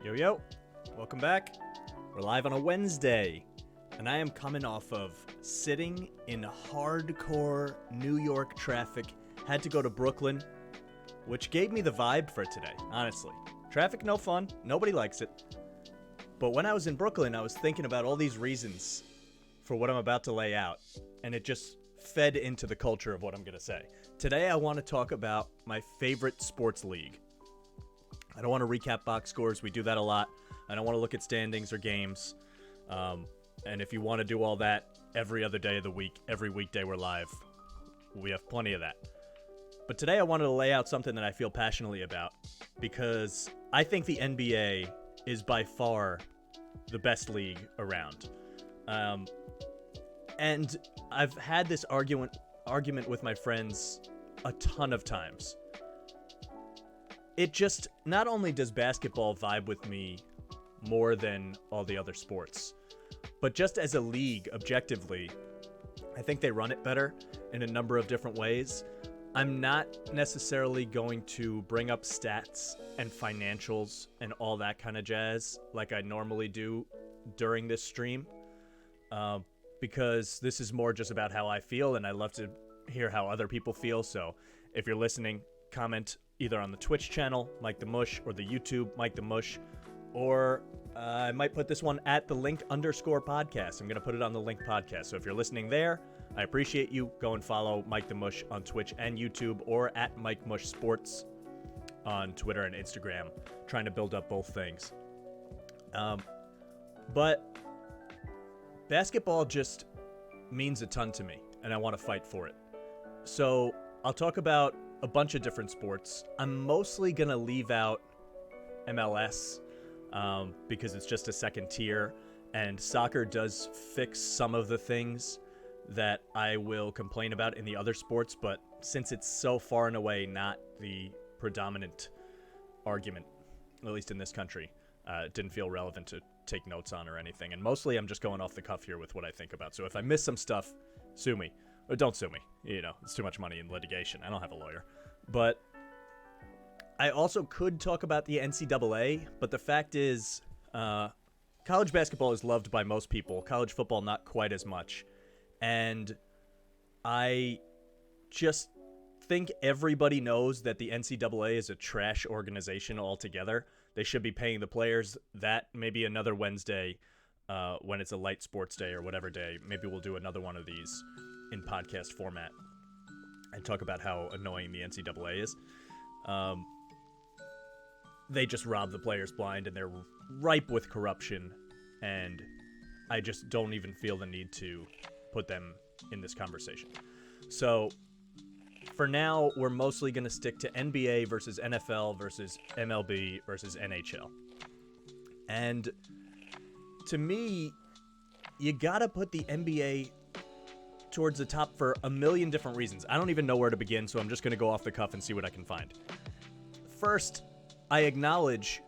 Yo, yo, welcome back. We're live on a Wednesday, and I am coming off of sitting in hardcore New York traffic. Had to go to Brooklyn, which gave me the vibe for today, honestly. Traffic, no fun. Nobody likes it. But when I was in Brooklyn, I was thinking about all these reasons for what I'm about to lay out, and it just fed into the culture of what I'm going to say. Today, I want to talk about my favorite sports league. I don't want to recap box scores. We do that a lot. I don't want to look at standings or games. And if you want to do all that every other day of the week, every weekday we're live, we have plenty of that. But today I wanted to lay out something that I feel passionately about because I think the NBA is by far the best league around. And I've had this argument with my friends a ton of times. It just, not only does basketball vibe with me more than all the other sports, but just as a league, objectively, I think they run it better in a number of different ways. I'm not necessarily going to bring up stats and financials and all that kind of jazz like I normally do during this stream, because this is more just about how I feel, and I love to hear how other people feel. So if you're listening, comment either on the Twitch channel, MikeTheMush, or the YouTube, MikeTheMush, or I might put this one at the link_podcast. I'm going to put it on the link podcast. So if you're listening there, I appreciate you. Go and follow MikeTheMush on Twitch and YouTube, or at MikeMush Sports on Twitter and Instagram. Trying to build up both things. But basketball just means a ton to me, and I want to fight for it. So I'll talk about a bunch of different sports. I'm mostly going to leave out MLS because it's just a second tier, and soccer does fix some of the things that I will complain about in the other sports, but since it's so far and away not the predominant argument, at least in this country, it didn't feel relevant to take notes on or anything. And mostly I'm just going off the cuff here with what I think about. So if I miss some stuff, sue me. Or don't sue me. You know, it's too much money in litigation. I don't have a lawyer. But I also could talk about the NCAA, but the fact is, college basketball is loved by most people. College football, not quite as much. And I just think everybody knows that the NCAA is a trash organization altogether. They should be paying the players that. Maybe another Wednesday, when it's a light sports day or whatever day, maybe we'll do another one of these in podcast format and talk about how annoying the NCAA is. They just rob the players blind, and they're ripe with corruption, and I just don't even feel the need to put them in this conversation. So for now, we're mostly going to stick to NBA versus NFL versus MLB versus NHL. And to me, you got to put the NBA towards the top for a million different reasons. I don't even know where to begin, so I'm just going to go off the cuff and see what I can find. First, I acknowledge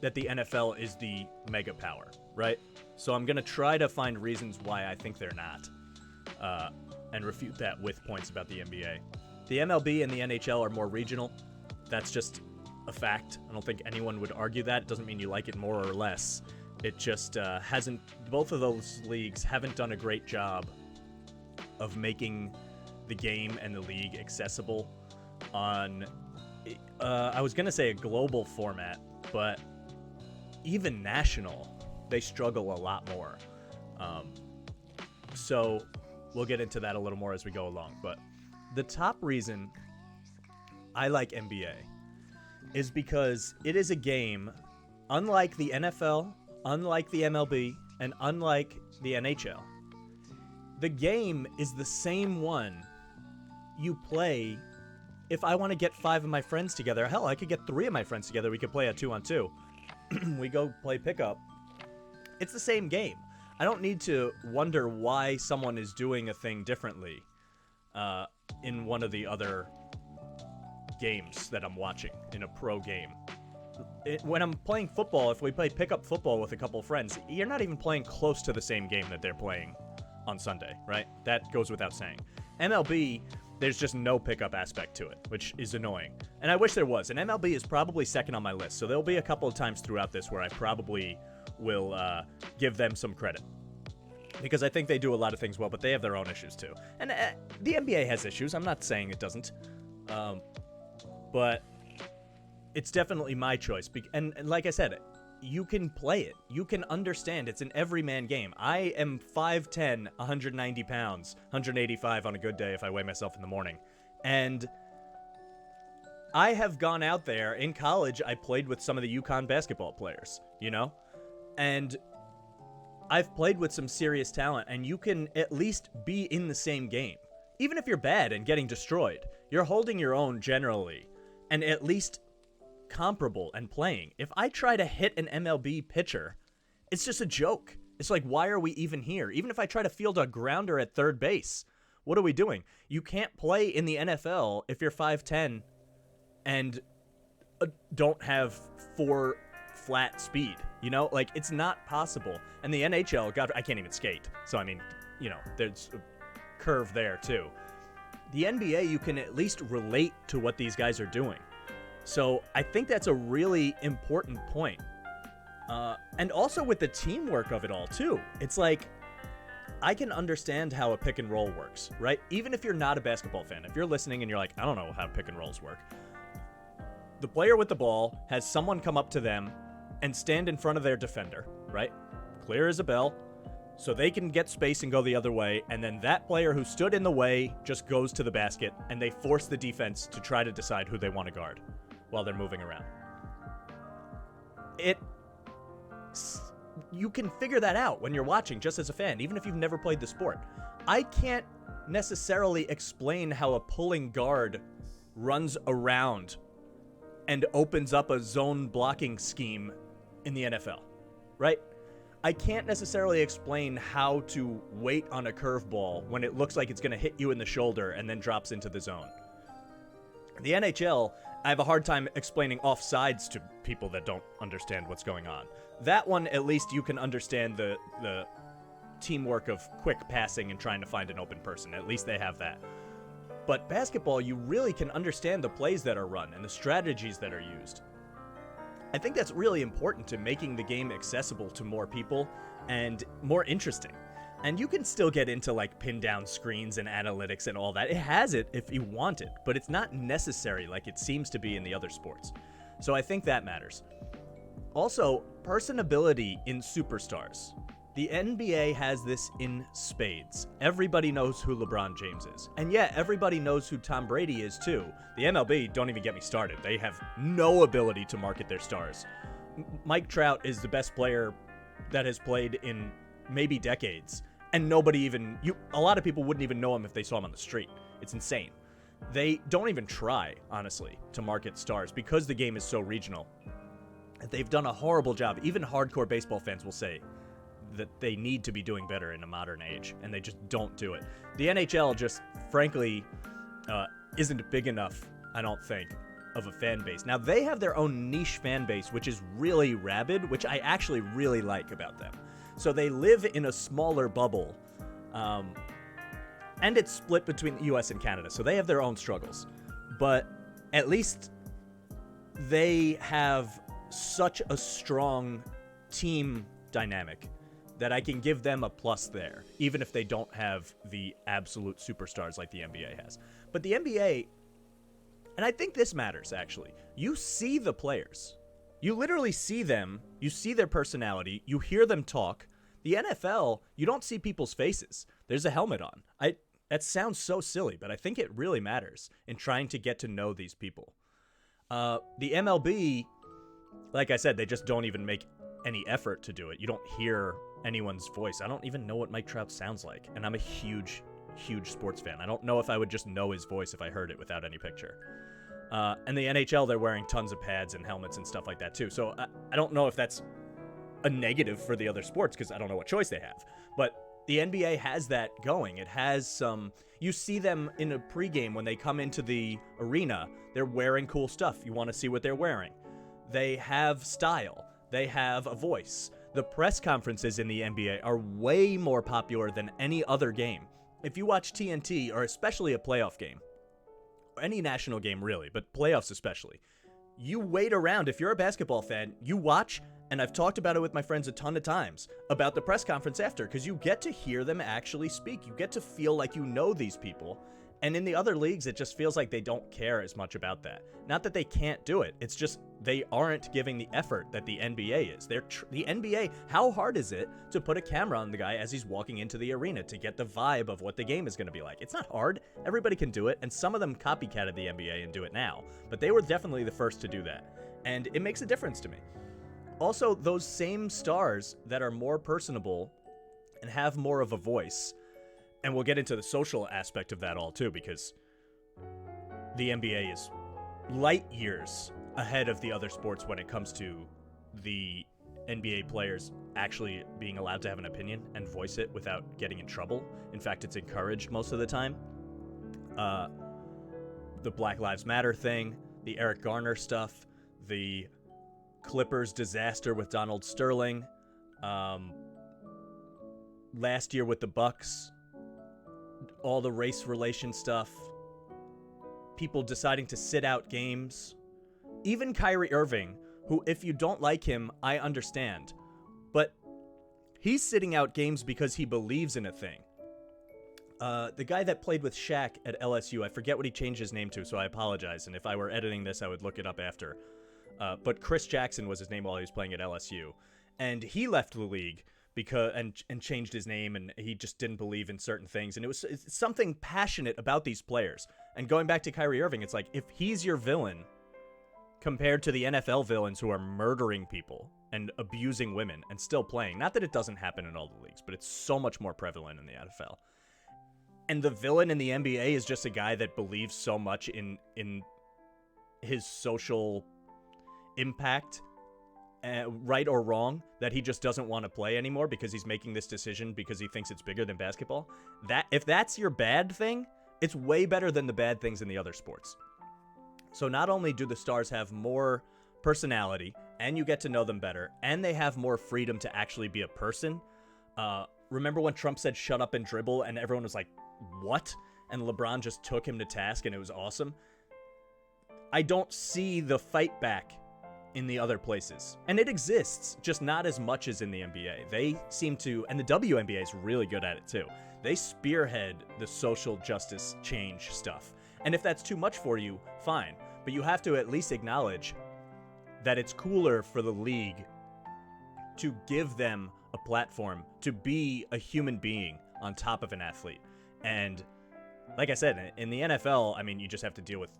that the NFL is the mega power, right? So I'm going to try to find reasons why I think they're not, and refute that with points about the NBA. The MLB and the NHL are more regional. That's just a fact. I don't think anyone would argue that. It doesn't mean you like it more or less. It just hasn't, both of those leagues haven't done a great job of making the game and the league accessible on, I was going to say a global format, but even national, they struggle a lot more. So we'll get into that a little more as we go along. But the top reason I like NBA is because it is a game, unlike the NFL, unlike the MLB, and unlike the NHL. The game is the same one you play. If I want to get 5 of my friends together, hell, I could get 3 of my friends together. We could play a 2-on-2. We go play pickup. It's the same game. I don't need to wonder why someone is doing a thing differently in one of the other games that I'm watching in a pro game. When I'm playing football, if we play pickup football with a couple friends, you're not even playing close to the same game that they're playing on Sunday, right? That goes without saying. MLB, there's just no pickup aspect to it, which is annoying. And I wish there was. And MLB is probably second on my list, so there'll be a couple of times throughout this where I probably will give them some credit. Because I think they do a lot of things well, but they have their own issues too. And the NBA has issues. I'm not saying it doesn't. But it's definitely my choice. And like I said, you can play it. You can understand it's an everyman game. I am 5'10", 190 pounds, 185 on a good day if I weigh myself in the morning. And I have gone out there. In college, I played with some of the UConn basketball players, And I've played with some serious talent, and you can at least be in the same game. Even if you're bad and getting destroyed, you're holding your own generally, and at least comparable and playing. If I try to hit an MLB pitcher, it's just a joke. It's like, why are we even here? Even if I try to field a grounder at third base, what are we doing? You can't play in the NFL if you're 5'10 and don't have 4 flat speed, Like, it's not possible. And the NHL, God, I can't even skate. So, I mean, there's a curve there, too. The NBA, you can at least relate to what these guys are doing. So I think that's a really important point. And also with the teamwork of it all, too. It's like, I can understand how a pick and roll works, right? Even if you're not a basketball fan, if you're listening and you're like, I don't know how pick and rolls work. The player with the ball has someone come up to them and stand in front of their defender, right? Clear as a bell. So they can get space and go the other way, and then that player who stood in the way just goes to the basket, and they force the defense to try to decide who they want to guard while they're moving around. You can figure that out when you're watching, just as a fan, even if you've never played the sport. I can't necessarily explain how a pulling guard runs around and opens up a zone blocking scheme in the NFL, right? I can't necessarily explain how to wait on a curveball when it looks like it's going to hit you in the shoulder and then drops into the zone. The NHL, I have a hard time explaining offsides to people that don't understand what's going on. That one, at least you can understand the teamwork of quick passing and trying to find an open person. At least they have that. But basketball, you really can understand the plays that are run and the strategies that are used. I think that's really important to making the game accessible to more people and more interesting. And you can still get into like pin down screens and analytics and all that. It has it if you want it, but it's not necessary like it seems to be in the other sports. So I think that matters. Also, personability in superstars. The NBA has this in spades. Everybody knows who LeBron James is. And yeah, everybody knows who Tom Brady is too. The MLB, don't even get me started. They have no ability to market their stars. Mike Trout is the best player that has played in maybe decades. And a lot of people wouldn't even know him if they saw him on the street. It's insane. They don't even try, honestly, to market stars because the game is so regional. They've done a horrible job. Even hardcore baseball fans will say that they need to be doing better in a modern age, and they just don't do it. The NHL just, frankly, isn't big enough, I don't think, of a fan base. Now, they have their own niche fan base, which is really rabid, which I actually really like about them. So they live in a smaller bubble, and it's split between the US and Canada, so they have their own struggles. But at least they have such a strong team dynamic that I can give them a plus there, even if they don't have the absolute superstars like the NBA has. But the NBA, and I think this matters, actually, you see the players. You literally see them, you see their personality, you hear them talk. The NFL, you don't see people's faces. There's a helmet on. That sounds so silly, but I think it really matters in trying to get to know these people. The MLB, like I said, they just don't even make any effort to do it. You don't hear anyone's voice. I don't even know what Mike Trout sounds like, and I'm a huge sports fan. I don't know if I would just know his voice if I heard it without any picture. And the NHL, they're wearing tons of pads and helmets and stuff like that too. So I don't know if that's a negative for the other sports because I don't know what choice they have. But the NBA has that going. It has some. You see them in a pregame when they come into the arena. They're wearing cool stuff. You want to see what they're wearing. They have style. They have a voice. The press conferences in the NBA are way more popular than any other game. If you watch TNT, or especially a playoff game, any national game really, but playoffs especially. You wait around. If you're a basketball fan, you watch, and I've talked about it with my friends a ton of times, about the press conference after, because you get to hear them actually speak. You get to feel like you know these people. And in the other leagues, it just feels like they don't care as much about that. Not that they can't do it. It's just they aren't giving the effort that the NBA is. The NBA, how hard is it to put a camera on the guy as he's walking into the arena to get the vibe of what the game is going to be like? It's not hard. Everybody can do it, and some of them copycatted the NBA and do it now. But they were definitely the first to do that, and it makes a difference to me. Also, those same stars that are more personable and have more of a voice, and we'll get into the social aspect of that all too, because the NBA is light years ahead of the other sports when it comes to the NBA players actually being allowed to have an opinion and voice it without getting in trouble. In fact, it's encouraged most of the time. The Black Lives Matter thing, the Eric Garner stuff, the Clippers disaster with Donald Sterling, last year with the Bucks, all the race relation stuff, people deciding to sit out games, even Kyrie Irving, who, if you don't like him, I understand, but he's sitting out games because he believes in a thing. The guy that played with Shaq at LSU, I forget what he changed his name to, so I apologize, and if I were editing this, I would look it up after. But Chris Jackson was his name while he was playing at LSU, and he left the league because and changed his name, and he just didn't believe in certain things, and it's something passionate about these players. And going back to Kyrie Irving, it's like, if he's your villain compared to the NFL villains who are murdering people and abusing women and still playing, not that it doesn't happen in all the leagues, but it's so much more prevalent in the NFL. And the villain in the NBA is just a guy that believes so much in his social impact, right or wrong, that he just doesn't want to play anymore because he's making this decision because he thinks it's bigger than basketball. That, if that's your bad thing, it's way better than the bad things in the other sports. So not only do the stars have more personality, and you get to know them better, and they have more freedom to actually be a person. Remember when Trump said shut up and dribble, and everyone was like, what? And LeBron just took him to task, and it was awesome. I don't see the fight back in the other places. And it exists, just not as much as in the NBA. They seem to, and the WNBA is really good at it too. They spearhead the social justice change stuff. And if that's too much for you, fine. But you have to at least acknowledge that it's cooler for the league to give them a platform to be a human being on top of an athlete. And like I said, in the NFL, I mean, you just have to deal with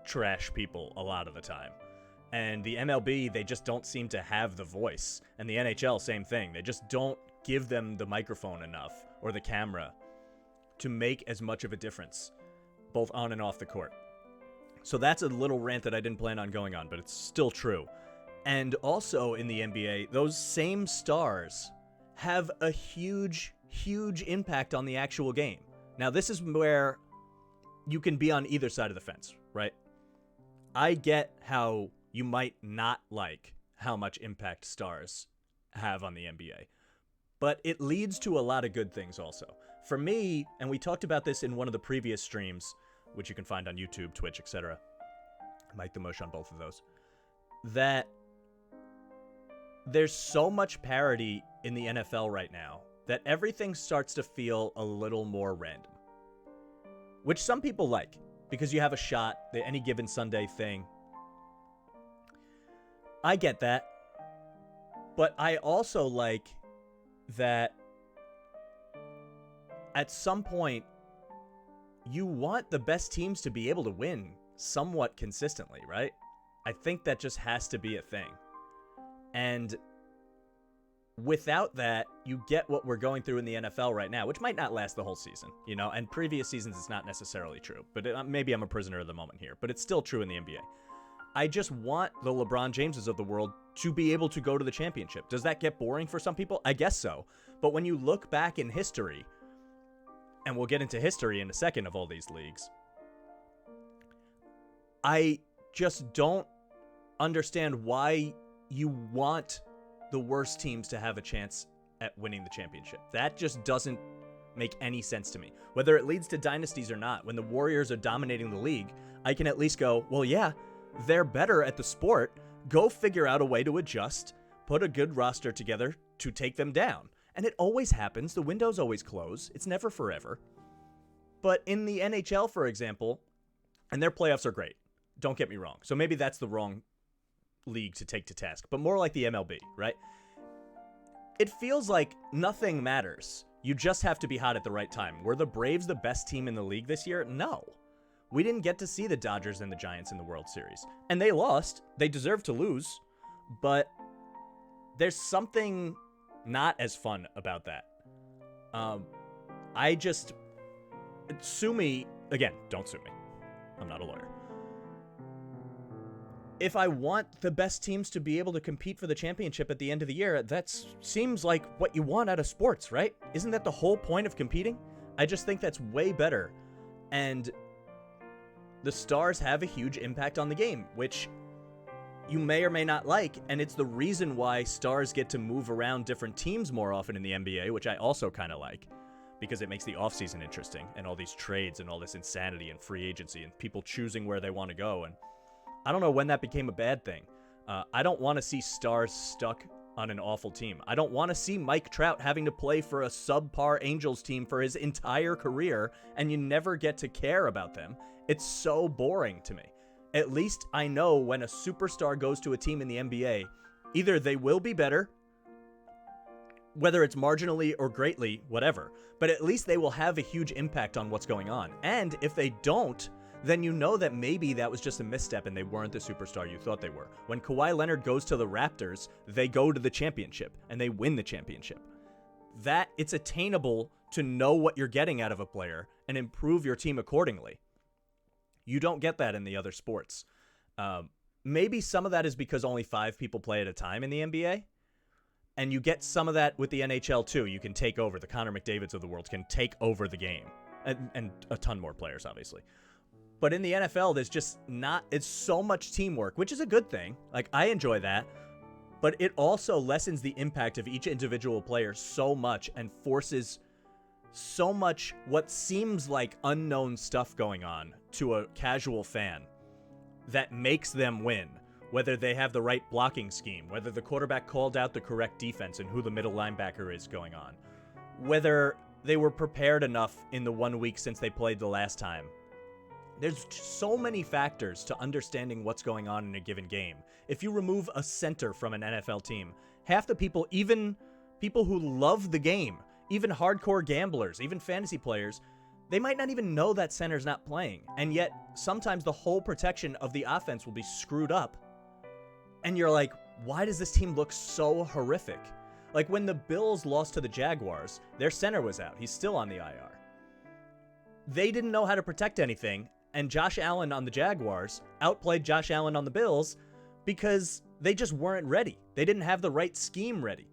trash people a lot of the time. And the MLB, they just don't seem to have the voice. And the NHL, same thing. They just don't give them the microphone enough or the camera to make as much of a difference, both on and off the court. So that's a little rant that I didn't plan on going on, but it's still true. And also in the NBA, those same stars have a huge, huge impact on the actual game. Now, this is where you can be on either side of the fence, right? I get how you might not like how much impact stars have on the NBA, but it leads to a lot of good things also. For me, and we talked about this in one of the previous streams, which you can find on YouTube, Twitch, etc. MikeTheMush on both of those, that there's so much parity in the NFL right now that everything starts to feel a little more random, which some people like because you have a shot, the any given Sunday thing. I get that, but I also like that at some point you want the best teams to be able to win somewhat consistently, right? I think that just has to be a thing. And without that, you get what we're going through in the NFL right now, which might not last the whole season, you know, and previous seasons it's not necessarily true, but maybe I'm a prisoner of the moment here, but it's still true in the NBA. I just want the LeBron Jameses of the world to be able to go to the championship. Does that get boring for some people? I guess so. But when you look back in history, and we'll get into history in a second of all these leagues, I just don't understand why you want the worst teams to have a chance at winning the championship. That just doesn't make any sense to me. Whether it leads to dynasties or not, when the Warriors are dominating the league, I can at least go, well, yeah, they're better at the sport. Go figure out a way to adjust, put a good roster together to take them down. And it always happens. The windows always close. It's never forever. But in the NHL, for example, and their playoffs are great. Don't get me wrong. So maybe that's the wrong league to take to task, but more like the MLB, right? It feels like nothing matters. You just have to be hot at the right time. Were the Braves the best team in the league this year? No. We didn't get to see the Dodgers and the Giants in the World Series. And they lost. They deserved to lose. But there's something not as fun about that. Sue me. Again, don't sue me. I'm not a lawyer. If I want the best teams to be able to compete for the championship at the end of the year, that seems like what you want out of sports, right? Isn't that the whole point of competing? I just think that's way better. And the stars have a huge impact on the game, which you may or may not like, and it's the reason why stars get to move around different teams more often in the NBA, which I also kind of like, because it makes the offseason interesting, and all these trades and all this insanity and free agency and people choosing where they want to go. And I don't know when that became a bad thing. I don't want to see stars stuck on an awful team. I don't want to see Mike Trout having to play for a subpar Angels team for his entire career, and you never get to care about them. It's so boring to me. At least I know when a superstar goes to a team in the NBA, either they will be better, whether it's marginally or greatly, whatever, but at least they will have a huge impact on what's going on. And if they don't, then you know that maybe that was just a misstep and they weren't the superstar you thought they were. When Kawhi Leonard goes to the Raptors, they go to the championship and they win the championship. That it's attainable to know what you're getting out of a player and improve your team accordingly. You don't get that in the other sports. Maybe some of that is because only 5 people play at a time in the NBA. And you get some of that with the NHL too. You can take over. The Connor McDavids of the world can take over the game. And a ton more players, obviously. But in the NFL, there's just not, it's so much teamwork, which is a good thing. Like, I enjoy that. But it also lessens the impact of each individual player so much and forces so much what seems like unknown stuff going on to a casual fan that makes them win. Whether they have the right blocking scheme, whether the quarterback called out the correct defense and who the middle linebacker is going on, whether they were prepared enough in the 1 week since they played the last time. There's so many factors to understanding what's going on in a given game. If you remove a center from an NFL team, half the people, even people who love the game, even hardcore gamblers, even fantasy players, they might not even know that center's not playing. And yet, sometimes the whole protection of the offense will be screwed up. And you're like, why does this team look so horrific? Like when the Bills lost to the Jaguars, their center was out. He's still on the IR. They didn't know how to protect anything. And Josh Allen on the Jaguars outplayed Josh Allen on the Bills because they just weren't ready. They didn't have the right scheme ready.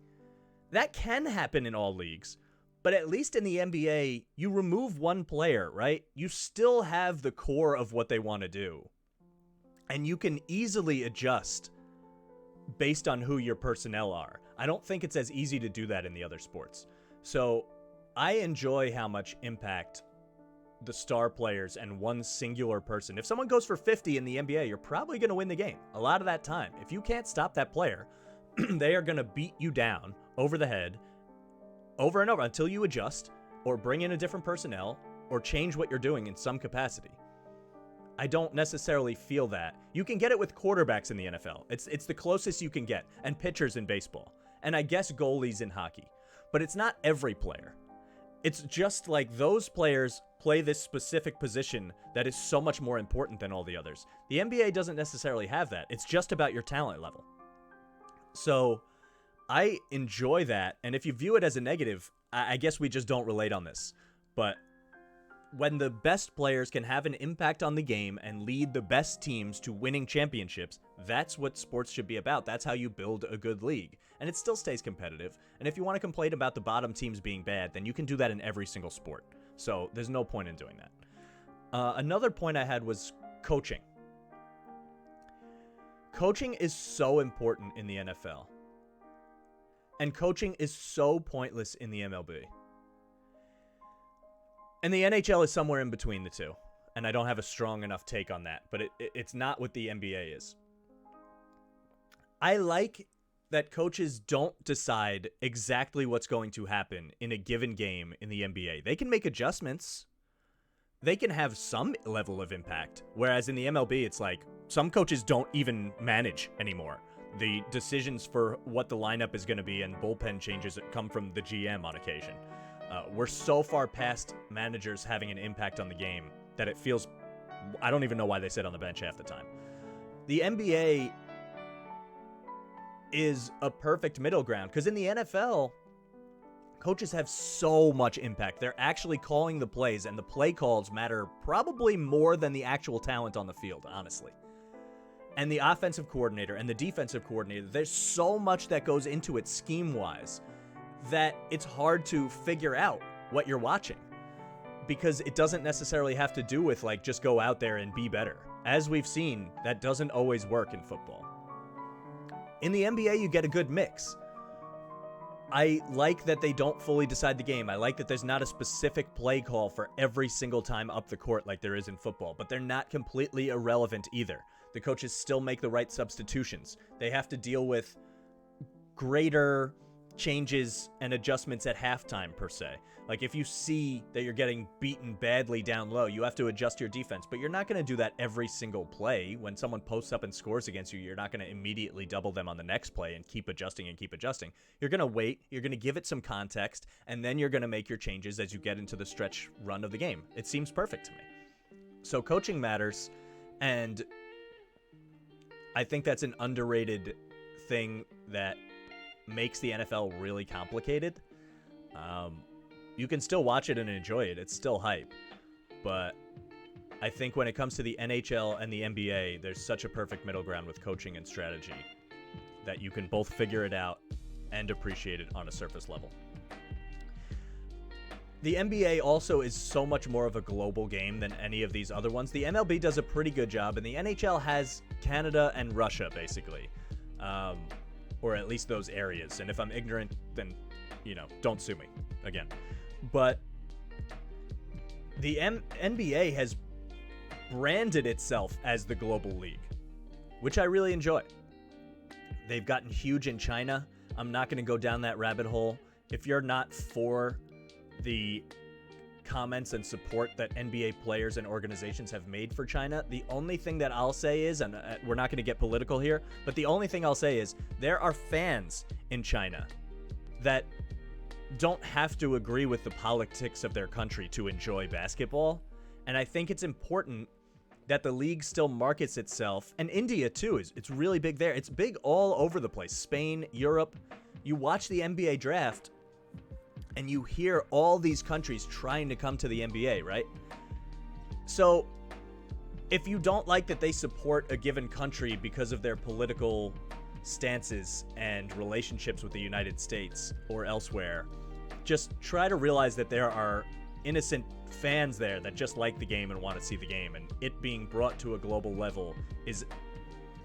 That can happen in all leagues, but at least in the NBA, you remove one player, right? You still have the core of what they want to do. And you can easily adjust based on who your personnel are. I don't think it's as easy to do that in the other sports. So I enjoy how much impact the star players and one singular person. If someone goes for 50 in the NBA, you're probably going to win the game a lot of that time. If you can't stop that player, they are going to beat you down over the head over and over until you adjust or bring in a different personnel or change what you're doing in some capacity. I don't necessarily feel that. You can get it with quarterbacks in the NFL. It's the closest you can get, and pitchers in baseball, and I guess goalies in hockey. But it's not every player. It's just like those players play this specific position that is so much more important than all the others. The NBA doesn't necessarily have that. It's just about your talent level. So I enjoy that. And if you view it as a negative, I guess we just don't relate on this. But when the best players can have an impact on the game and lead the best teams to winning championships, that's what sports should be about. That's how you build a good league. And it still stays competitive. And if you want to complain about the bottom teams being bad, then you can do that in every single sport. So there's no point in doing that. Another point I had was coaching. Coaching is so important in the NFL. And coaching is so pointless in the MLB. And the NHL is somewhere in between the two. and I don't have a strong enough take on that, but it's not what the NBA is. I like that coaches don't decide exactly what's going to happen in a given game in the NBA. They can make adjustments. They can have some level of impact, whereas in the MLB, it's like some coaches don't even manage anymore. The decisions for what the lineup is going to be and bullpen changes come from the GM on occasion. We're so far past managers having an impact on the game that it feels, I don't even know why they sit on the bench half the time. The NBA is a perfect middle ground because in the NFL, coaches have so much impact. They're actually calling the plays, and the play calls matter probably more than the actual talent on the field, honestly. And the offensive coordinator and the defensive coordinator, there's so much that goes into it scheme-wise that it's hard to figure out what you're watching because it doesn't necessarily have to do with, like, just go out there and be better. As we've seen, that doesn't always work in football. In the NBA, you get a good mix. I like that they don't fully decide the game. I like that there's not a specific play call for every single time up the court like there is in football, but they're not completely irrelevant either. The coaches still make the right substitutions. They have to deal with greater changes and adjustments at halftime, per se. Like if you see that you're getting beaten badly down low, you have to adjust your defense, but you're not going to do that every single play. When someone posts up and scores against you, you're not going to immediately double them on the next play and keep adjusting and keep adjusting. You're going to wait, you're going to give it some context, and then you're going to make your changes as you get into the stretch run of the game. It seems perfect to me. So coaching matters, and I think that's an underrated thing that makes the NFL really complicated. You can still watch it and enjoy it. It's still hype. But I think when it comes to the NHL and the NBA, there's such a perfect middle ground with coaching and strategy that you can both figure it out and appreciate it on a surface level. The NBA also is so much more of a global game than any of these other ones. The MLB does a pretty good job, and the NHL has Canada and Russia, basically. Or at least those areas. And if I'm ignorant, then, don't sue me again. But the NBA has branded itself as the global league, which I really enjoy. They've gotten huge in China. I'm not going to go down that rabbit hole. If you're not for the comments and support that NBA players and organizations have made for China, the only thing that I'll say is, and we're not going to get political here, but the only thing I'll say is there are fans in China that don't have to agree with the politics of their country to enjoy basketball. And I think it's important that the league still markets itself, and India too, it's really big there. It's big all over the place. Spain, Europe. You watch the NBA draft, and you hear all these countries trying to come to the NBA, right? So if you don't like that they support a given country because of their political stances and relationships with the United States or elsewhere, just try to realize that there are innocent fans there that just like the game and want to see the game, and it being brought to a global level is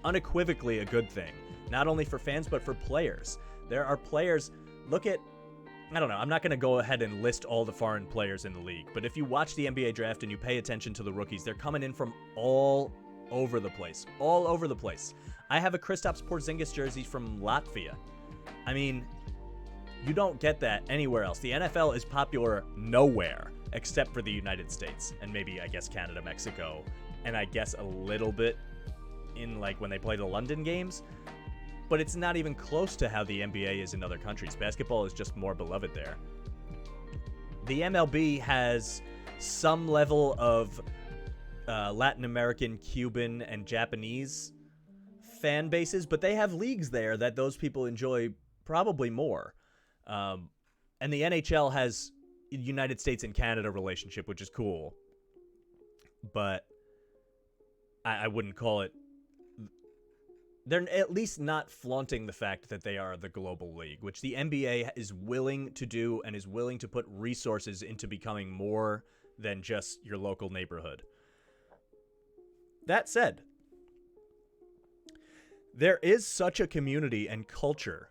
unequivocally a good thing, not only for fans but for players. There are players, look at, I don't know, I'm not going to go ahead and list all the foreign players in the league, but if you watch the NBA draft and you pay attention to the rookies, they're coming in from all over the place. All over the place. I have a Kristaps Porzingis jersey from Latvia. I mean, you don't get that anywhere else. The NFL is popular nowhere except for the United States and maybe, I guess, Canada, Mexico, and I guess a little bit in, like, when they play the London games. But it's not even close to how the NBA is in other countries. Basketball is just more beloved there. The MLB has some level of Latin American, Cuban, and Japanese fan bases, but they have leagues there that those people enjoy probably more. And the NHL has a United States and Canada relationship, which is cool. But I wouldn't call it... They're at least not flaunting the fact that they are the global league, which the NBA is willing to do and is willing to put resources into becoming more than just your local neighborhood. That said, there is such a community and culture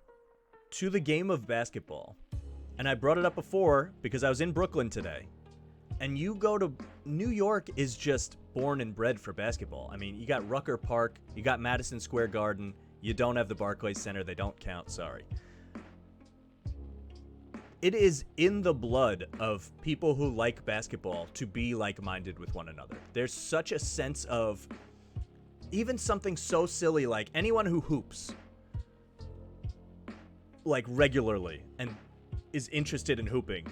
to the game of basketball. And I brought it up before because I was in Brooklyn today. And you go to New York is just born and bred for basketball. I mean, you got Rucker Park, you got Madison Square Garden, you don't have the Barclays Center, they don't count, sorry. It is in the blood of people who like basketball to be like-minded with one another. There's such a sense of even something so silly like anyone who hoops like regularly and is interested in hooping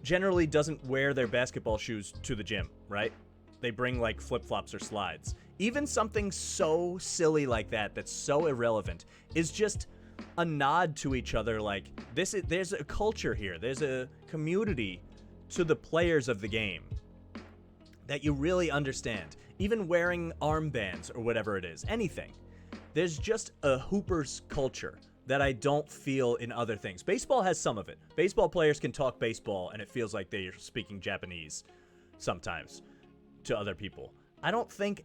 generally doesn't wear their basketball shoes to the gym, right? They bring like flip-flops or slides. Even something so silly like that that's so irrelevant is just a nod to each other. Like there's a culture here. There's a community to the players of the game that you really understand. Even wearing armbands or whatever it is, anything. There's just a hoopers culture that I don't feel in other things. Baseball has some of it. Baseball players can talk baseball and it feels like they're speaking Japanese sometimes to other people. I don't think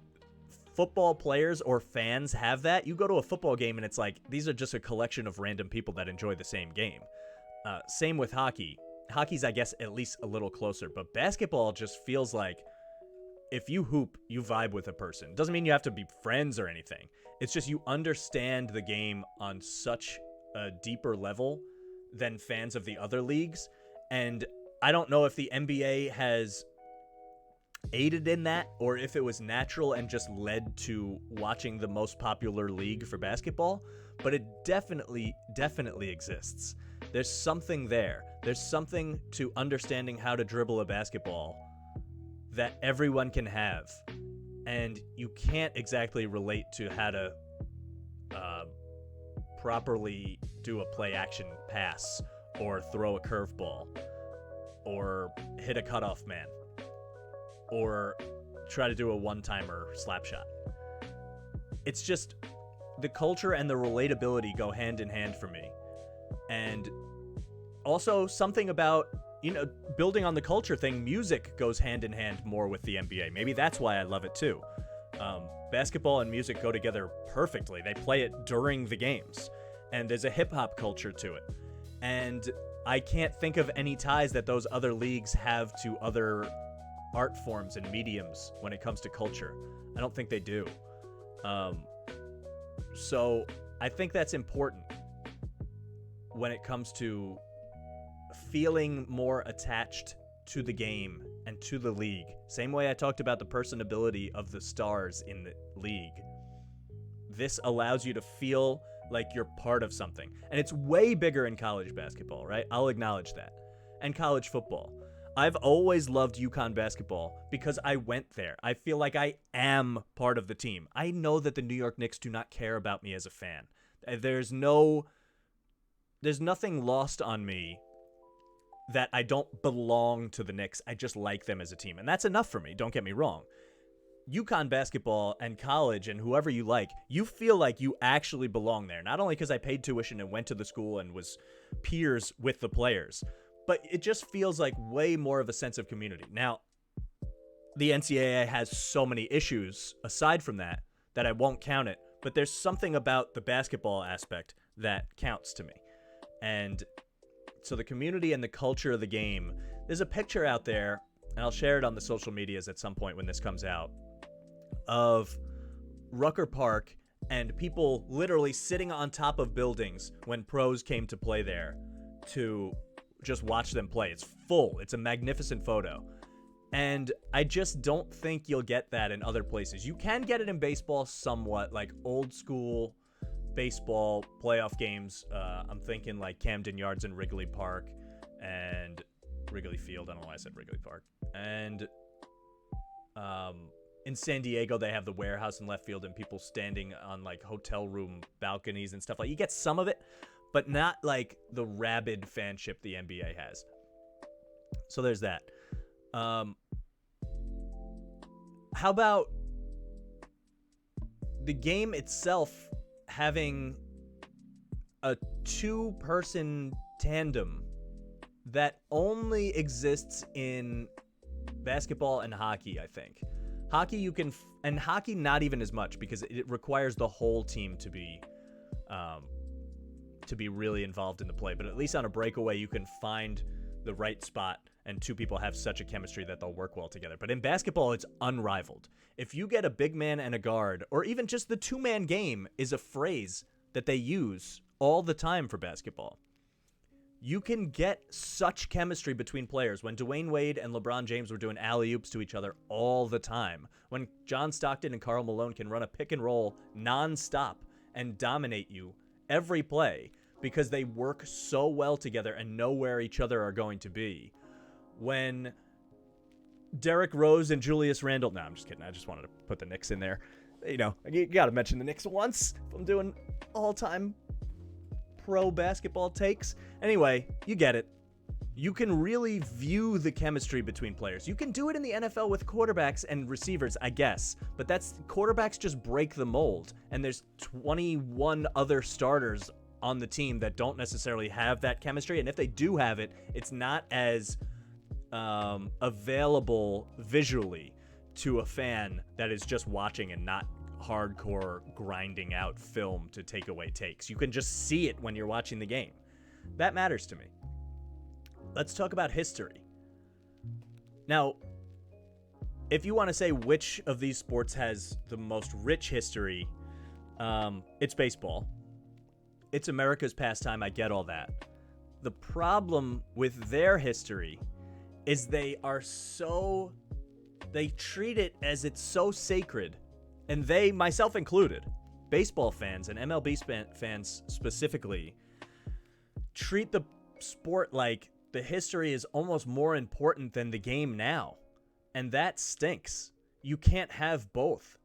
football players or fans have that. You go to a football game and it's like, these are just a collection of random people that enjoy the same game. Same with hockey. Hockey's, I guess, at least a little closer, but basketball just feels like if you hoop, you vibe with a person. Doesn't mean you have to be friends or anything. It's just you understand the game on such a deeper level than fans of the other leagues. And I don't know if the NBA has aided in that or if it was natural and just led to watching the most popular league for basketball, but it definitely exists. There's something there. There's something to understanding how to dribble a basketball that everyone can have, and you can't exactly relate to how to properly do a play action pass or throw a curveball or hit a cutoff man or try to do a one-timer slap shot. It's just the culture and the relatability go hand in hand for me. And also something about, building on the culture thing, music goes hand in hand more with the NBA. Maybe that's why I love it too. Basketball and music go together perfectly. They play it during the games, and there's a hip-hop culture to it. And I can't think of any ties that those other leagues have to other art forms and mediums when it comes to culture. I don't think they do. So I think that's important when it comes to feeling more attached to the game and to the league. Same way I talked about the personability of the stars in the league. This allows you to feel like you're part of something. And it's way bigger in college basketball, right? I'll acknowledge that. And college football. I've always loved UConn basketball because I went there. I feel like I am part of the team. I know that the New York Knicks do not care about me as a fan. There's nothing lost on me that I don't belong to the Knicks. I just like them as a team. And that's enough for me, don't get me wrong. UConn basketball and college and whoever you like, you feel like you actually belong there. Not only because I paid tuition and went to the school and was peers with the players, but it just feels like way more of a sense of community. Now, the NCAA has so many issues aside from that I won't count it, but there's something about the basketball aspect that counts to me. And so the community and the culture of the game, there's a picture out there, and I'll share it on the social medias at some point when this comes out, of Rucker Park and people literally sitting on top of buildings when pros came to play there to just watch them play. It's full. It's a magnificent photo. And I just don't think you'll get that in other places. You can get it in baseball somewhat, like old school baseball playoff games. I'm thinking like Camden Yards and Wrigley Park and Wrigley Field. I don't know why I said Wrigley Park. And in San Diego, they have the warehouse in left field and people standing on like hotel room balconies and stuff. Like, you get some of it, but not like the rabid fanship the NBA has. So there's that. How about the game itself having a two-person tandem that only exists in basketball and hockey, I think. Hockey you can, and hockey not even as much because it requires the whole team to be really involved in the play. But at least on a breakaway, you can find the right spot and two people have such a chemistry that they'll work well together. But in basketball, it's unrivaled. If you get a big man and a guard, or even just the two-man game is a phrase that they use all the time for basketball. You can get such chemistry between players. When Dwayne Wade and LeBron James were doing alley-oops to each other all the time. When John Stockton and Karl Malone can run a pick and roll nonstop and dominate you every play because they work so well together and know where each other are going to be. When Derrick Rose and Julius Randle... No, I'm just kidding. I just wanted to put the Knicks in there. You know, you got to mention the Knicks once if I'm doing all-time pro basketball takes. Anyway, you get it. You can really view the chemistry between players. You can do it in the NFL with quarterbacks and receivers, I guess. But quarterbacks just break the mold. And there's 21 other starters on the team that don't necessarily have that chemistry. And if they do have it, it's not as available visually to a fan that is just watching and not hardcore grinding out film to take away takes. You can just see it when you're watching the game. That matters to me. Let's talk about history. Now, if you want to say which of these sports has the most rich history, it's baseball. It's America's pastime, I get all that. The problem with their history is they treat it as it's so sacred. And they, myself included, baseball fans and MLB fans specifically, treat the sport like the history is almost more important than the game now. And that stinks. You can't have both.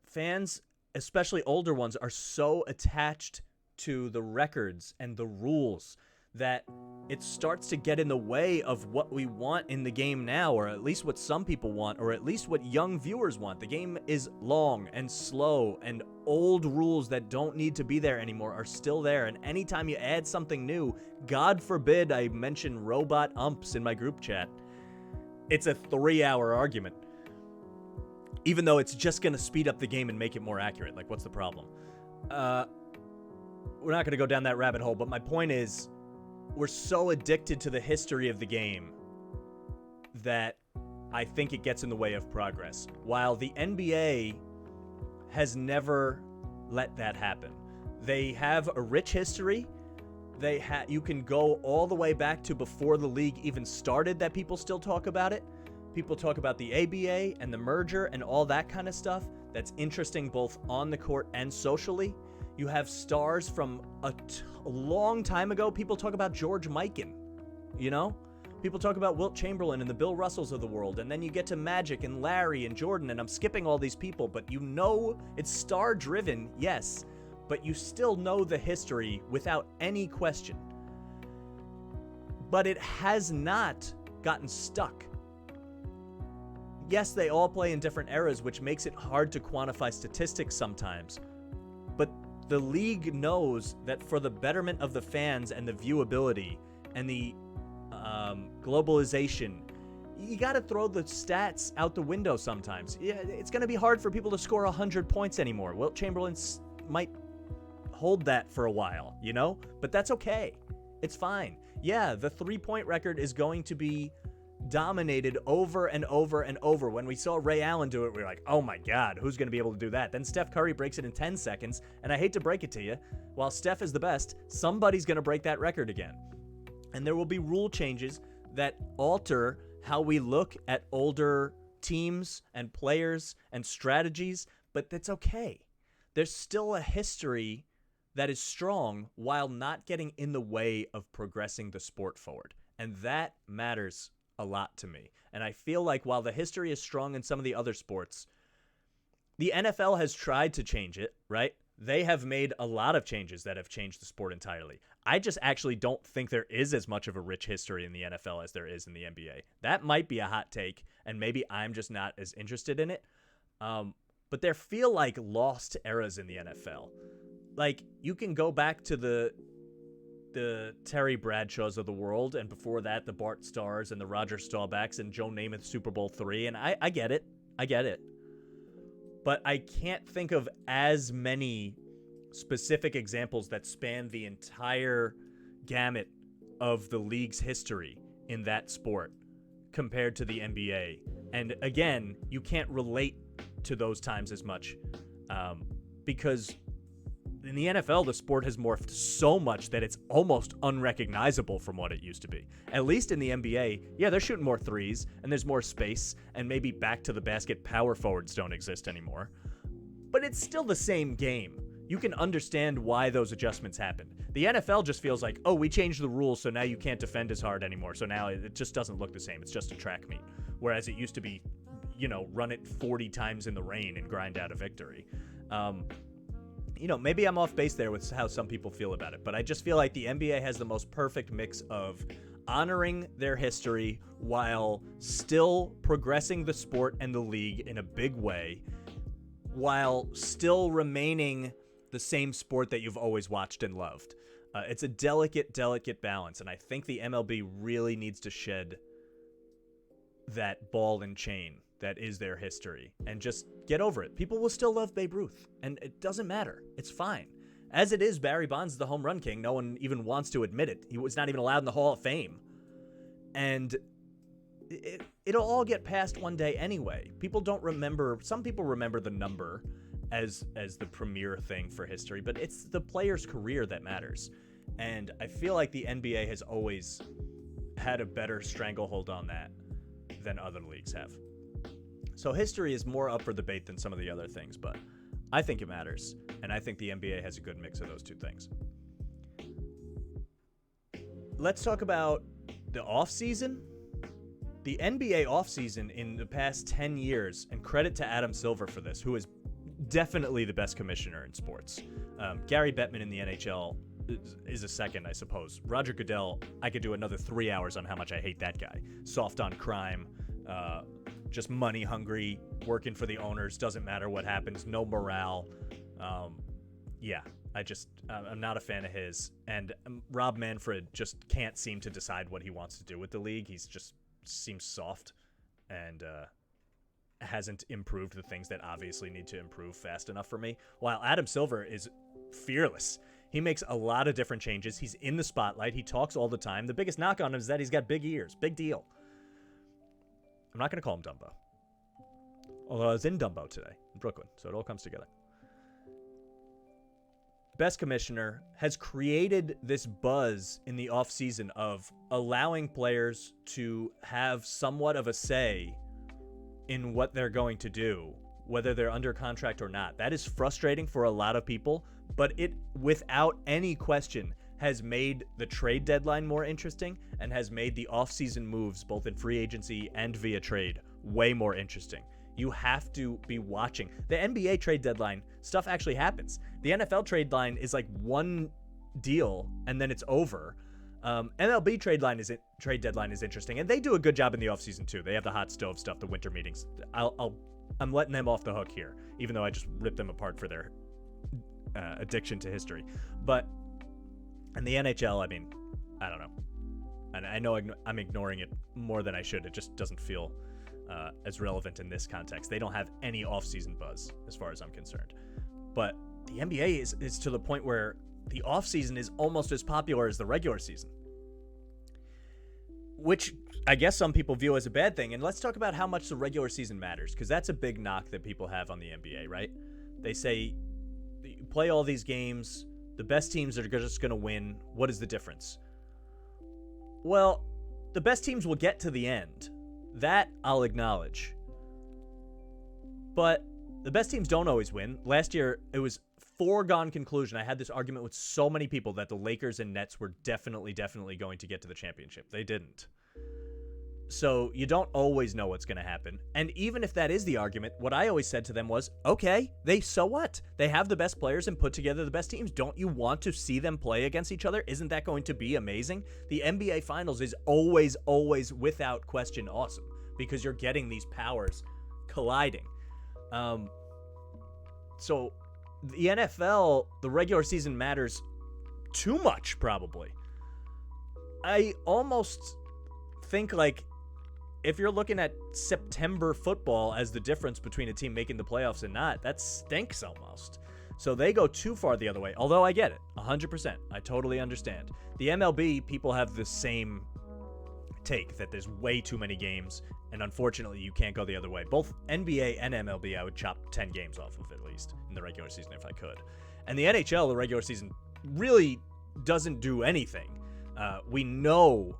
Fans, especially older ones, are so attached to the records and the rules that it starts to get in the way of what we want in the game now, or at least what some people want, or at least what young viewers want. The game is long and slow, and old rules that don't need to be there anymore are still there. And anytime you add something new, God forbid I mention robot umps in my group chat, it's a 3-hour argument. Even though it's just going to speed up the game and make it more accurate. Like, what's the problem? We're not going to go down that rabbit hole, but my point is, we're so addicted to the history of the game that I think it gets in the way of progress. While the NBA has never let that happen. They have a rich history. You can go all the way back to before the league even started that people still talk about it. People talk about the ABA and the merger and all that kind of stuff. That's interesting both on the court and socially. You have stars from a long time ago. People talk about George Mikan, you know? People talk about Wilt Chamberlain and the Bill Russells of the world. And then you get to Magic and Larry and Jordan, and I'm skipping all these people. But you know it's star-driven, yes. But you still know the history without any question. But it has not gotten stuck. Yes, they all play in different eras, which makes it hard to quantify statistics sometimes. But the league knows that for the betterment of the fans and the viewability and the globalization, you got to throw the stats out the window sometimes. Yeah, it's going to be hard for people to score 100 points anymore. Wilt Chamberlain might hold that for a while, you know? But that's okay. It's fine. Yeah, the three-point record is going to be dominated over and over and over. When we saw Ray Allen do it, we were like, oh my God, who's going to be able to do that? Then Steph Curry breaks it in 10 seconds, and I hate to break it to you, while Steph is the best, somebody's going to break that record again. And there will be rule changes that alter how we look at older teams and players and strategies, but that's okay. There's still a history that is strong while not getting in the way of progressing the sport forward. And that matters a lot to me. And I feel like while the history is strong in some of the other sports, the NFL has tried to change it, right? They have made a lot of changes that have changed the sport entirely. I just actually don't think there is as much of a rich history in the NFL as there is in the NBA. That might be a hot take, and maybe I'm just not as interested in it. But there feel like lost eras in the NFL. Like, you can go back to the Terry Bradshaws of the world, and before that, the Bart Starrs and the Roger Staubachs and Joe Namath Super Bowl III, and I get it. I get it. But I can't think of as many specific examples that span the entire gamut of the league's history in that sport compared to the NBA. And again, you can't relate to those times as much because in the NFL, the sport has morphed so much that it's almost unrecognizable from what it used to be. At least in the NBA, yeah, they're shooting more threes, and there's more space, and maybe back to the basket power forwards don't exist anymore. But it's still the same game. You can understand why those adjustments happened. The NFL just feels like, oh, we changed the rules, so now you can't defend as hard anymore. So now it just doesn't look the same. It's just a track meet. Whereas it used to be, run it 40 times in the rain and grind out a victory. Maybe I'm off base there with how some people feel about it, but I just feel like the NBA has the most perfect mix of honoring their history while still progressing the sport and the league in a big way, while still remaining the same sport that you've always watched and loved. It's a delicate balance, and I think the MLB really needs to shed that ball and chain that is their history and just get over it. People will still love Babe Ruth, and it doesn't matter. It's fine. As it is, Barry Bonds is the home run king. No one even wants to admit it. He was not even allowed in the Hall of Fame. And it'll all get passed one day anyway. Some people remember the number as the premier thing for history, but it's the player's career that matters. And I feel like the NBA has always had a better stranglehold on that than other leagues have. So history is more up for debate than some of the other things, but I think it matters, and I think the NBA has a good mix of those two things. Let's talk about the offseason. The NBA offseason in the past 10 years, and credit to Adam Silver for this, who is definitely the best commissioner in sports. Gary Bettman in the NHL is a second, I suppose. Roger Goodell, I could do another 3 hours on how much I hate that guy. Soft on crime, just money hungry, working for the owners, doesn't matter what happens, no morale. I'm not a fan of his. And Rob Manfred just can't seem to decide what he wants to do with the league. He's just seems soft and hasn't improved the things that obviously need to improve fast enough for me. While Adam Silver is fearless. He makes a lot of different changes. He's in the spotlight. He talks all the time. The biggest knock on him is that he's got big ears. Big deal. I'm not going to call him Dumbo. Although I was in Dumbo today in Brooklyn, so it all comes together. Best commissioner has created this buzz in the offseason of allowing players to have somewhat of a say in what they're going to do, whether they're under contract or not. That is frustrating for a lot of people, but it, without any question, has made the trade deadline more interesting and has made the offseason moves, both in free agency and via trade, way more interesting. You have to be watching. The NBA trade deadline, stuff actually happens. The NFL trade line is like one deal and then it's over. MLB trade deadline is interesting, and they do a good job in the offseason too. They have the hot stove stuff, the winter meetings. I'm letting them off the hook here, even though I just ripped them apart for their addiction to history. But in the NHL, I mean, I don't know. And I know I'm ignoring it more than I should. It just doesn't feel as relevant in this context. They don't have any offseason buzz as far as I'm concerned. But the NBA is to the point where the offseason is almost as popular as the regular season, which I guess some people view as a bad thing. And let's talk about how much the regular season matters, because that's a big knock that people have on the NBA, right? They say, you play all these games, the best teams are just going to win. What is the difference? Well, the best teams will get to the end. That I'll acknowledge. But the best teams don't always win. Last year, it was foregone conclusion. I had this argument with so many people that the Lakers and Nets were definitely going to get to the championship. They didn't. So you don't always know what's going to happen. And even if that is the argument, what I always said to them was, okay, so what? They have the best players and put together the best teams. Don't you want to see them play against each other? Isn't that going to be amazing? The NBA Finals is always, without question, awesome, because you're getting these powers colliding. So the NFL, the regular season matters too much, probably. I almost think, like, if you're looking at September football as the difference between a team making the playoffs and not, that stinks almost. So they go too far the other way, although I get it, 100%. I totally understand. The MLB, people have the same take that there's way too many games, and unfortunately you can't go the other way. Both NBA and MLB, I would chop 10 games off of at least in the regular season if I could. And the NHL, the regular season, really doesn't do anything. We know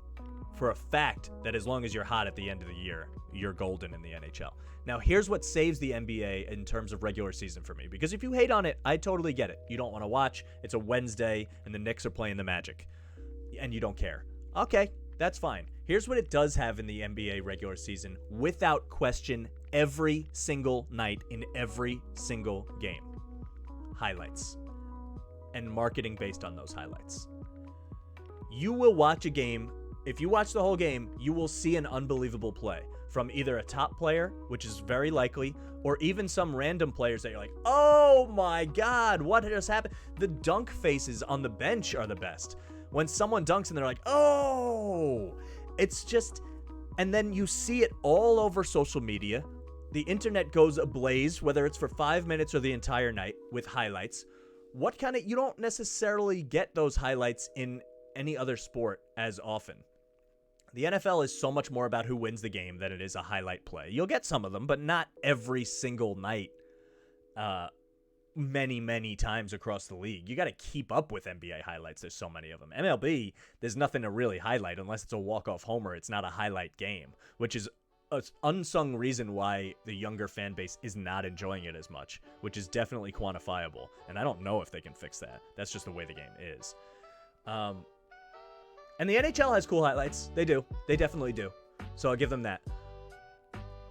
for a fact that as long as you're hot at the end of the year, you're golden in the NHL. Now, here's what saves the NBA in terms of regular season for me. Because if you hate on it, I totally get it. You don't want to watch. It's a Wednesday, and the Knicks are playing the Magic. And you don't care. Okay, that's fine. Here's what it does have in the NBA regular season, without question, every single night in every single game. Highlights. And marketing based on those highlights. You will watch a game. If you watch the whole game, you will see an unbelievable play from either a top player, which is very likely, or even some random players that you're like, oh my God, what just happened? The dunk faces on the bench are the best. When someone dunks and they're like, oh, it's just, and then you see it all over social media. The internet goes ablaze, whether it's for 5 minutes or the entire night with highlights. You don't necessarily get those highlights in any other sport as often. The NFL is so much more about who wins the game than it is a highlight play. You'll get some of them, but not every single night, many, many times across the league. You got to keep up with NBA highlights. There's so many of them. MLB, there's nothing to really highlight unless it's a walk-off homer. It's not a highlight game, which is an unsung reason why the younger fan base is not enjoying it as much, which is definitely quantifiable. And I don't know if they can fix that. That's just the way the game is. And the NHL has cool highlights. They do. They definitely do. So I'll give them that.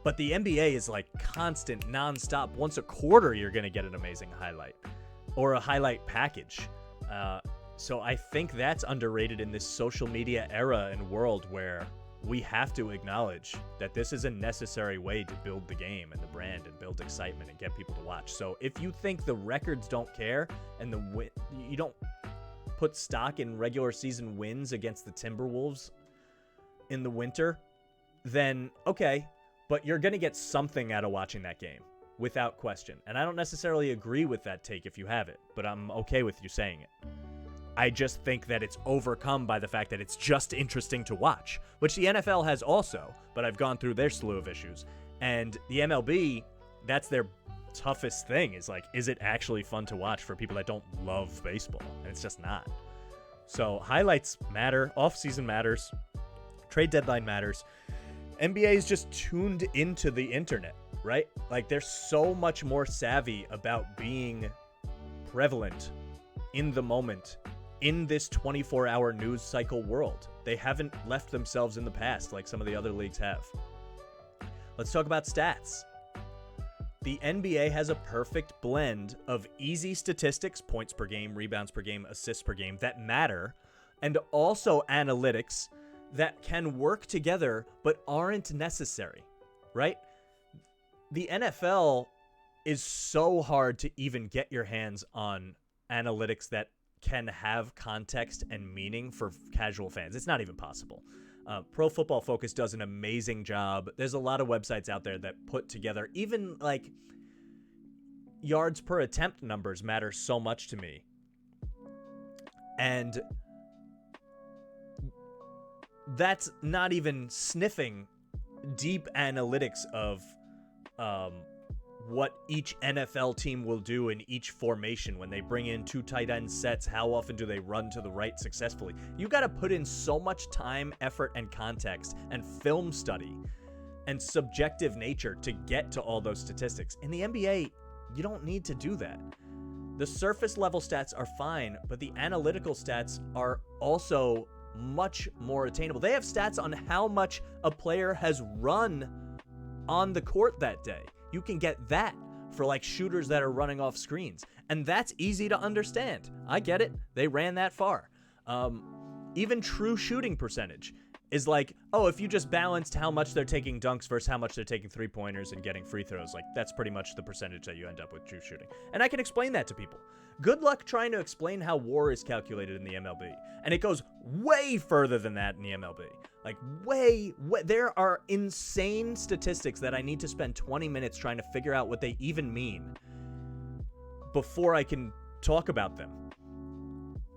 But the NBA is like constant, nonstop. Once a quarter, you're going to get an amazing highlight or a highlight package. So I think that's underrated in this social media era and world where we have to acknowledge that this is a necessary way to build the game and the brand and build excitement and get people to watch. So if you think the records don't care and you don't put stock in regular season wins against the Timberwolves in the winter, then okay, but you're going to get something out of watching that game without question. And I don't necessarily agree with that take if you have it, but I'm okay with you saying it. I just think that it's overcome by the fact that it's just interesting to watch, which the NFL has also, but I've gone through their slew of issues. And the MLB, that's their toughest thing, is like, is it actually fun to watch for people that don't love baseball? And it's just not. So highlights matter, off-season matters, trade deadline matters. NBA is just tuned into the internet, right? Like, they're so much more savvy about being prevalent in the moment in this 24-hour news cycle world. They haven't left themselves in the past like some of the other leagues have. Let's talk about stats. The NBA has a perfect blend of easy statistics, points per game, rebounds per game, assists per game, that matter, and also analytics that can work together but aren't necessary, right? The NFL is so hard to even get your hands on analytics that can have context and meaning for casual fans. It's not even possible. Pro Football Focus does an amazing job. There's a lot of websites out there that put together, even like yards per attempt numbers matter so much to me. And that's not even sniffing deep analytics of what each NFL team will do in each formation when they bring in two tight end sets. How often do they run to the right successfully? You got to put in so much time, effort, and context and film study and subjective nature to get to all those statistics. In the NBA, you don't need to do that. The surface level stats are fine, but the analytical stats are also much more attainable. They have stats on how much a player has run on the court that day. You can get that for like shooters that are running off screens. And that's easy to understand. I get it. They ran that far. Even true shooting percentage is like, oh, if you just balanced how much they're taking dunks versus how much they're taking three-pointers and getting free throws, like that's pretty much the percentage that you end up with true shooting. And I can explain that to people. Good luck trying to explain how WAR is calculated in the MLB. And it goes way further than that in the MLB. Like way, there are insane statistics that I need to spend 20 minutes trying to figure out what they even mean. before I can talk about them.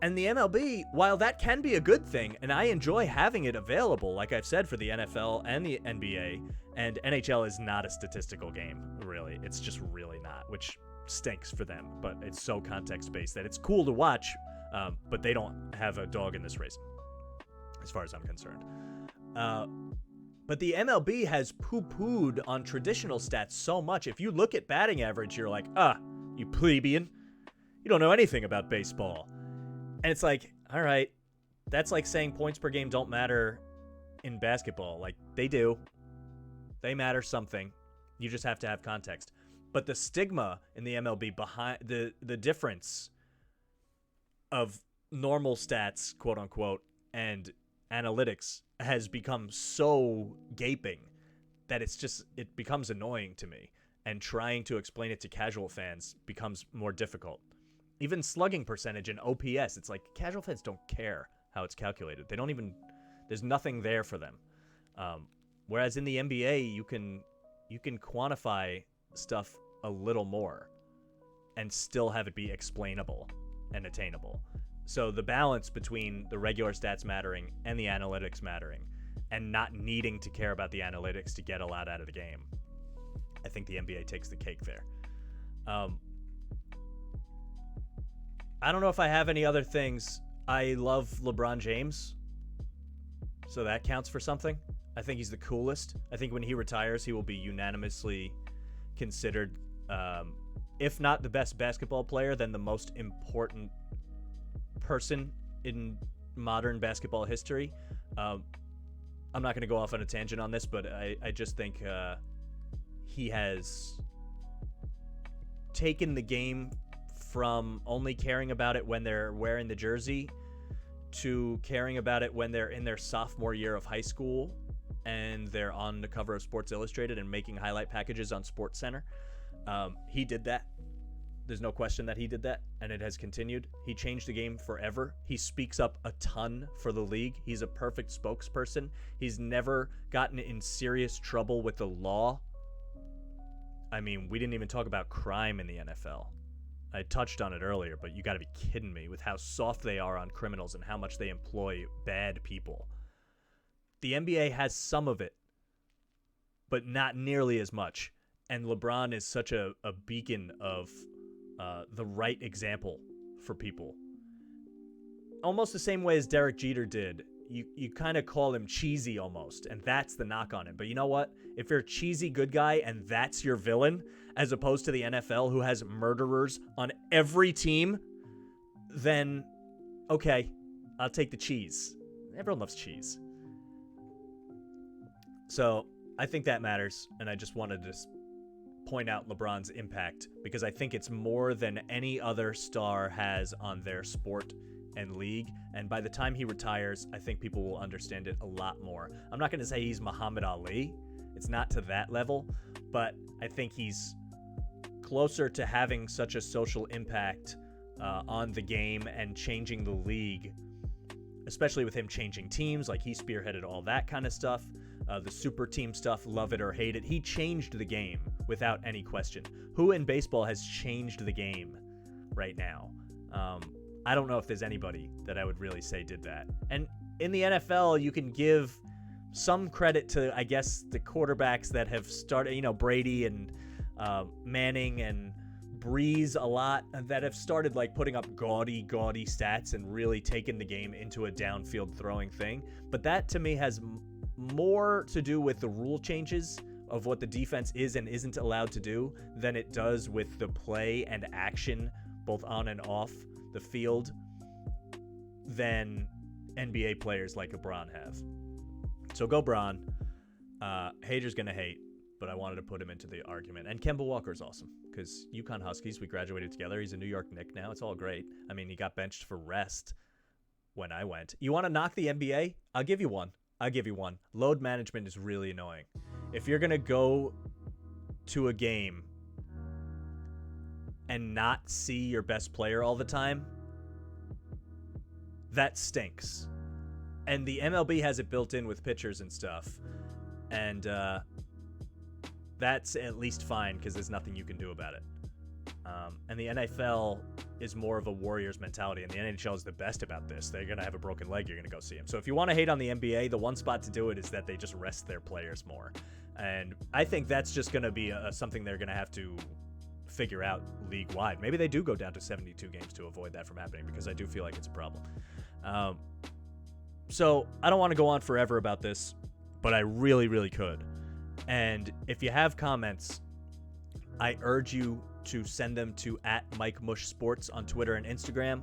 And the MLB, while that can be a good thing, and I enjoy having it available, like I've said, for the NFL and the NBA, and NHL is not a statistical game, really. It's just really not, which stinks for them, but it's so context-based that it's cool to watch, but they don't have a dog in this race, as far as I'm concerned. But the MLB has poo-pooed on traditional stats so much. If you look at batting average, you're like, you plebeian. You don't know anything about baseball. And it's like, all right, that's like saying points per game don't matter in basketball. Like, they do. They matter something. You just have to have context. But the stigma in the MLB behind the difference of normal stats, quote unquote, and analytics has become so gaping that it becomes annoying to me. And trying to explain it to casual fans becomes more difficult. Even slugging percentage and OPS, it's like casual fans don't care how it's calculated. They don't even, there's nothing there for them. Whereas in the NBA, you can quantify stuff a little more and still have it be explainable and attainable. So the balance between the regular stats mattering and the analytics mattering and not needing to care about the analytics to get a lot out of the game, I think the NBA takes the cake there. I don't know if I have any other things. I love LeBron James, so that counts for something. I think he's the coolest. I think when he retires, he will be unanimously considered, if not the best basketball player, then the most important person in modern basketball history. I'm not going to go off on a tangent on this, but I just think he has taken the game from only caring about it when they're wearing the jersey to caring about it when they're in their sophomore year of high school and they're on the cover of Sports Illustrated and making highlight packages on SportsCenter. He did that. There's no question that he did that, and it has continued. He changed the game forever. He speaks up a ton for the league. He's a perfect spokesperson. He's never gotten in serious trouble with the law. I mean, we didn't even talk about crime in the NFL. I touched on it earlier, but you got to be kidding me with how soft they are on criminals and how much they employ bad people. The NBA has some of it, but not nearly as much. And LeBron is such a beacon of the right example for people. Almost the same way as Derek Jeter did. You kind of call him cheesy almost, and that's the knock on him. But you know what? If you're a cheesy good guy and that's your villain, as opposed to the NFL who has murderers on every team, then okay, I'll take the cheese. Everyone loves cheese. So I think that matters, and I just wanted to point out LeBron's impact because I think it's more than any other star has on their sport and league, and by the time he retires, I think people will understand it a lot more. I'm not going to say he's Muhammad Ali. It's not to that level, but I think he's closer to having such a social impact on the game and changing the league, especially with him changing teams. Like, he spearheaded all that kind of stuff, the super team stuff, love it or hate it. He changed the game without any question. Who in baseball has changed the game right now? I don't know if there's anybody that I would really say did that. And in the NFL, you can give some credit to, I guess, the quarterbacks that have started, Brady and Manning and Breeze a lot, that have started like putting up gaudy stats and really taken the game into a downfield throwing thing. But that to me has more to do with the rule changes of what the defense is and isn't allowed to do than it does with the play and action both on and off the field than NBA players like LeBron have. So go Bron. Haters gonna hate, but I wanted to put him into the argument. And Kemba Walker's awesome because UConn Huskies, we graduated together. He's a New York Knick now. It's all great. I mean, he got benched for rest when I went. You want to knock the NBA? I'll give you one. Load management is really annoying. If you're gonna go to a game and not see your best player all the time, that stinks. And the MLB has it built in with pitchers and stuff. And that's at least fine because there's nothing you can do about it. And the NFL is more of a Warriors mentality, and the NHL is the best about this. They're going to have a broken leg, you're going to go see him. So if you want to hate on the NBA, the one spot to do it is that they just rest their players more. And I think that's just going to be something they're going to have to figure out league-wide. Maybe they do go down to 72 games to avoid that from happening, because I do feel like it's a problem. So I don't want to go on forever about this, but I really, really could. And if you have comments, I urge you to send them to @MikeMushSports on Twitter and Instagram,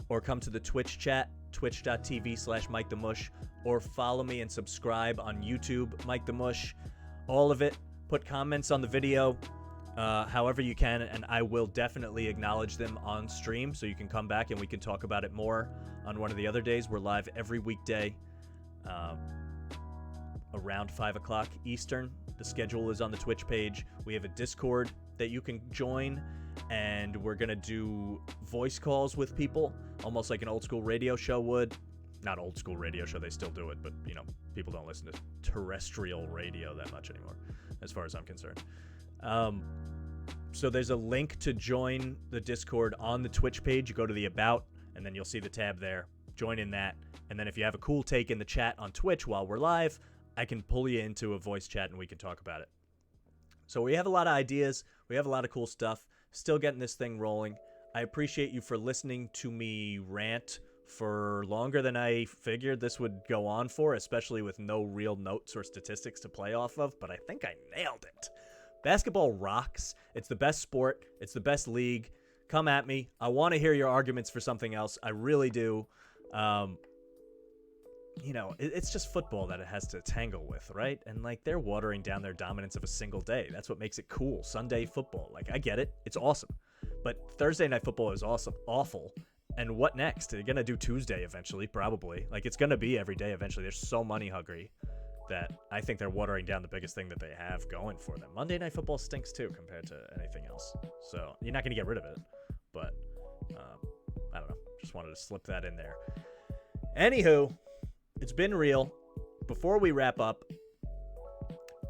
or come to the Twitch chat, twitch.tv/MikeTheMush, or follow me and subscribe on YouTube, MikeTheMush. All of it. Put comments on the video, however you can, and I will definitely acknowledge them on stream, so you can come back and we can talk about it more on one of the other days. We're live every weekday around 5 o'clock Eastern. The schedule is on the Twitch page. We have a Discord that you can join, and we're going to do voice calls with people, almost like an old school radio show would. Not old school radio show, they still do it, but, people don't listen to terrestrial radio that much anymore, as far as I'm concerned. So there's a link to join the Discord on the Twitch page. You go to the About, and then you'll see the tab there. Join in that. And then if you have a cool take in the chat on Twitch while we're live, I can pull you into a voice chat and we can talk about it. So we have a lot of ideas. We have a lot of cool stuff. Still getting this thing rolling. I appreciate you for listening to me rant for longer than I figured this would go on for, especially with no real notes or statistics to play off of, but I think I nailed it. Basketball rocks. It's the best sport. It's the best league. Come at me. I want to hear your arguments for something else. I really do. It's just football that it has to tangle with, right? And, they're watering down their dominance of a single day. That's what makes it cool. Sunday football. I get it. It's awesome. But Thursday night football is awful. And what next? They're going to do Tuesday eventually, probably. It's going to be every day eventually. They're so money hungry that I think they're watering down the biggest thing that they have going for them. Monday night football stinks too compared to anything else. So you're not going to get rid of it. But I don't know. Just wanted to slip that in there. Anywho, it's been real. Before we wrap up,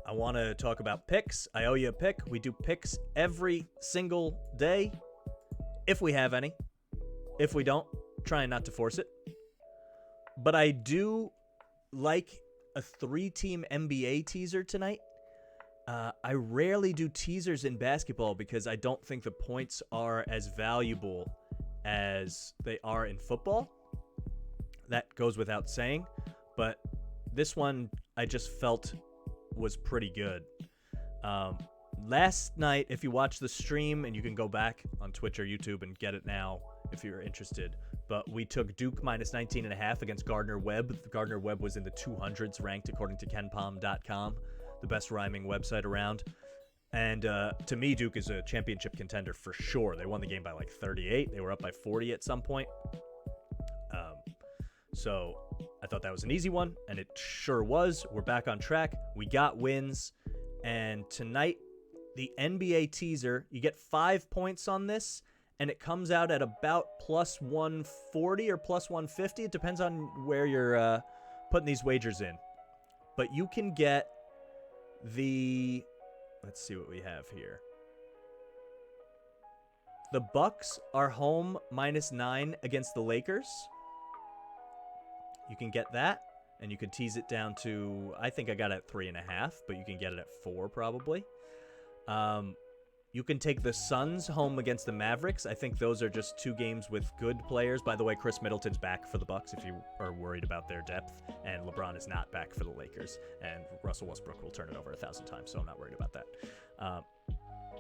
I want to talk about picks. I owe you a pick. We do picks every single day, if we have any. If we don't, trying not to force it. But I do like a 3-team NBA teaser tonight. I rarely do teasers in basketball because I don't think the points are as valuable as they are in football. That goes without saying. But this one I just felt was pretty good. Last night, if you watch the stream, and you can go back on Twitch or YouTube and get it now if you're interested, but we took Duke minus 19.5 against Gardner-Webb. Gardner-Webb was in the 200s ranked according to KenPom.com, the best rhyming website around. And to me, Duke is a championship contender for sure. They won the game by 38. They were up by 40 at some point. So I thought that was an easy one, and it sure was. We're back on track. We got wins. And tonight, the NBA teaser, you get 5 points on this, and it comes out at about plus 140 or plus 150. It depends on where you're putting these wagers in. But you can get let's see what we have here. The Bucks are home -9 against the Lakers. You can get that, and you can tease it down to, I think I got it at 3.5, but you can get it at 4 probably. You can take the Suns home against the Mavericks. I think those are just 2 games with good players. By the way, Chris Middleton's back for the Bucks if you are worried about their depth, and LeBron is not back for the Lakers, and Russell Westbrook will turn it over 1,000 times, so I'm not worried about that.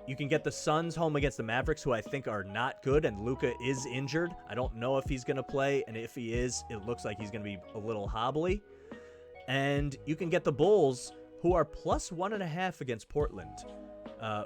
You can get the Suns home against the Mavericks, who I think are not good, and Luka is injured. I don't know if he's going to play, and if he is, it looks like he's going to be a little hobbly. And you can get the Bulls, who are plus 1.5 against Portland.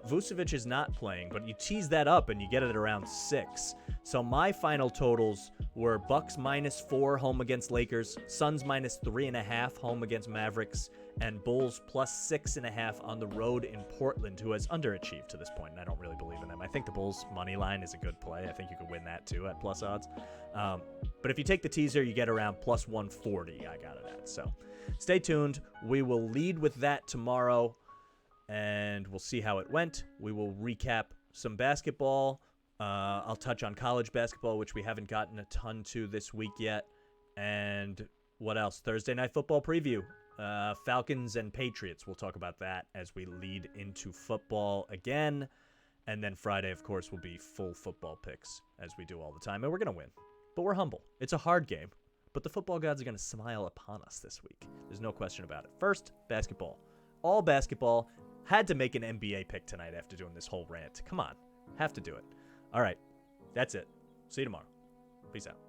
Vucevic is not playing, but you tease that up, and you get it at around 6. So my final totals were Bucks -4 home against Lakers, Suns -3.5 home against Mavericks, and Bulls plus 6.5 on the road in Portland, who has underachieved to this point, and I don't really believe in them. I think the Bulls' money line is a good play. I think you could win that, too, at plus odds. But if you take the teaser, you get around plus 140, I got it at. So stay tuned. We will lead with that tomorrow, and we'll see how it went. We will recap some basketball. I'll touch on college basketball, which we haven't gotten a ton to this week yet. And what else? Thursday night football preview. Falcons and Patriots. We'll talk about that as we lead into football again. And then Friday, of course, will be full football picks, as we do all the time. And we're going to win. But we're humble. It's a hard game. But the football gods are going to smile upon us this week. There's no question about it. First, basketball. All basketball. Had to make an NBA pick tonight after doing this whole rant. Come on. Have to do it. All right. That's it. See you tomorrow. Peace out.